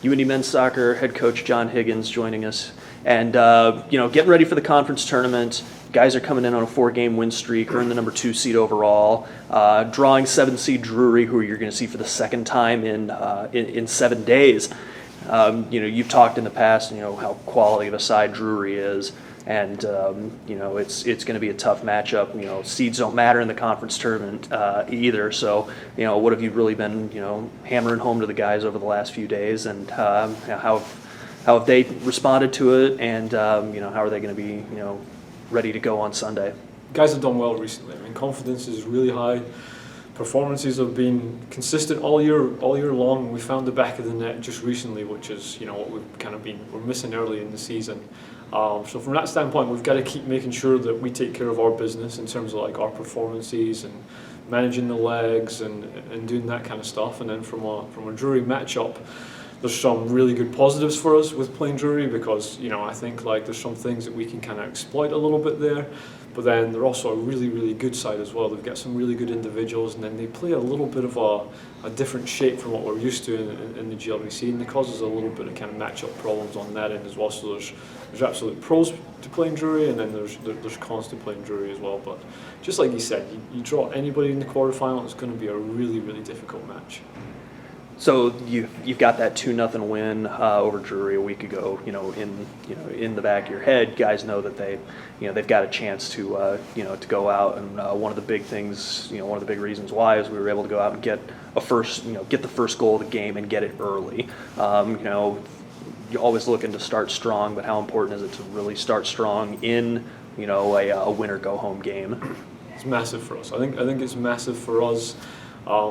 UIndy men's soccer head coach John Higgins joining us, and getting ready for the conference tournament. Guys are coming in on a 4-game win streak, earn the number 2 seed overall, drawing 7 seed Drury, who you're going to see for the second time in 7 days. You've talked in the past, how quality of a side Drury is, and it's going to be a tough matchup. Seeds don't matter in the conference tournament either. So what have you really been hammering home to the guys over the last few days, and how have they responded to it, and how are they going to be ready to go on Sunday? Guys have done well recently. I mean, confidence is really high. Performances have been consistent all year long. We found the back of the net just recently, which is what we're missing early in the season. So from that standpoint, we've got to keep making sure that we take care of our business in terms of like our performances and managing the legs and doing that kind of stuff. And then from a Drury matchup, there's some really good positives for us with playing Drury, because I think like there's some things that we can kind of exploit a little bit there. But then they're also a really, really good side as well. They've got some really good individuals, and then they play a little bit of a different shape from what we're used to in the GLVC, and it causes a little bit of kind of matchup problems on that end as well. So there's absolute pros to playing Drury, and then there's cons to playing Drury as well. But just like you said, you draw anybody in the quarterfinal, it's going to be a really, really difficult match. So you've got that 2-0 win over Drury a week ago. In the back of your head, guys know that they've got a chance to go out, and one of the big things, one of the big reasons why is we were able to go out and get the first goal of the game and get it early. You're always looking to start strong, but how important is it to really start strong in a win or go home game? It's massive for us. I think it's massive for us.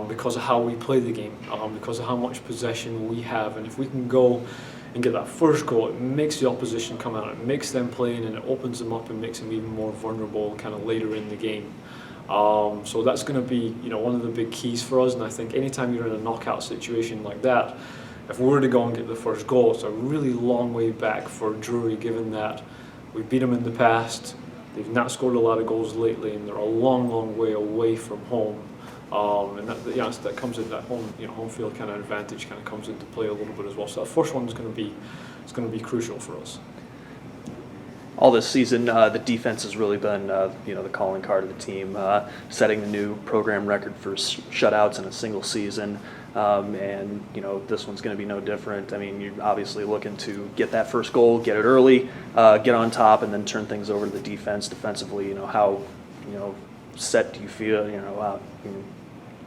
Because of how we play the game, because of how much possession we have, and if we can go and get that first goal, it makes the opposition come out, it makes them playing, and it opens them up and makes them even more vulnerable kind of later in the game. So that's going to be one of the big keys for us, and I think anytime you're in a knockout situation like that, if we were to go and get the first goal, it's a really long way back for Drury, given that we beat them in the past, they've not scored a lot of goals lately, and they're a long, long way away from home. And that comes in, that home field kind of advantage kind of comes into play a little bit as well. So that first one is going to be crucial for us. All this season, the defense has really been the calling card of the team, setting the new program record for shutouts in a single season. And this one's going to be no different. I mean, you're obviously looking to get that first goal, get it early, get on top, and then turn things over to the defense defensively. How set do you feel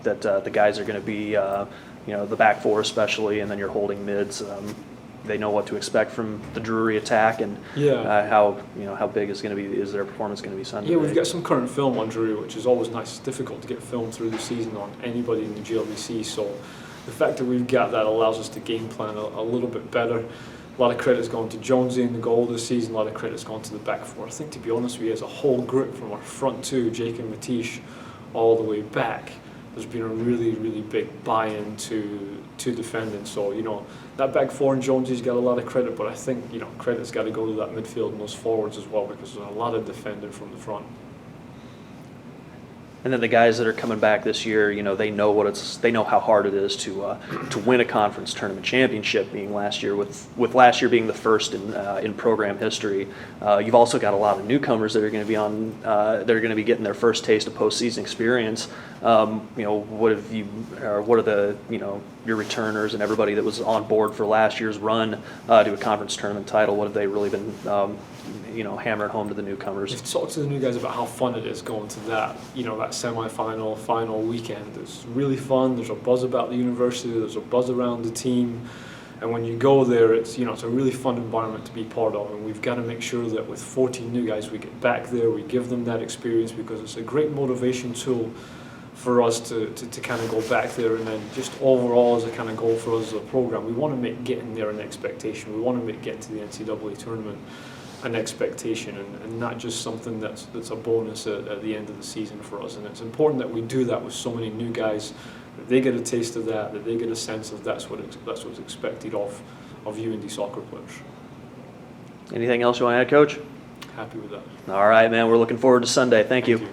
that the guys are going to be the back four especially, and then you're holding mids, they know what to expect from the Drury attack, and how big is their performance going to be Sunday? Yeah, we've got some current film on Drury, which is always nice. It's difficult to get film through the season on anybody in the GLVC, so the fact that we've got that allows us to game plan a little bit better. A lot of credit's gone to Jonesy in the goal this season, a lot of credit's gone to the back four. I think, to be honest with you, as a whole group, from our front two, Jake and Matish, all the way back, there's been a really, really big buy-in to defending. So, that back four and Jonesy's got a lot of credit, but I think, credit's got to go to that midfield and those forwards as well, because there's a lot of defending from the front. And then the guys that are coming back this year, they know how hard it is to win a conference tournament championship. Being last year, with last year being the first in program history, you've also got a lot of newcomers that are going to be getting their first taste of postseason experience. What are the your returners and everybody that was on board for last year's run to a conference tournament title? What have they really been hammering home to the newcomers? We've talked to the new guys about how fun it is going to that semi-final, final weekend. It's really fun. There's a buzz about the university. There's a buzz around the team. And when you go there, it's a really fun environment to be part of. And we've got to make sure that with 14 new guys, we get back there, we give them that experience, because it's a great motivation tool for us to kind of go back there. And then just overall as a kind of goal for us as a program, we want to make getting there an expectation. We want to make getting to the NCAA tournament an expectation, and not just something that's a bonus at the end of the season for us. And it's important that we do that with so many new guys, that they get a taste of that they get a sense of that's what's expected of UIndy soccer players. Anything else you want to add, Coach? Happy with that. All right, man. We're looking forward to Sunday. Thank you.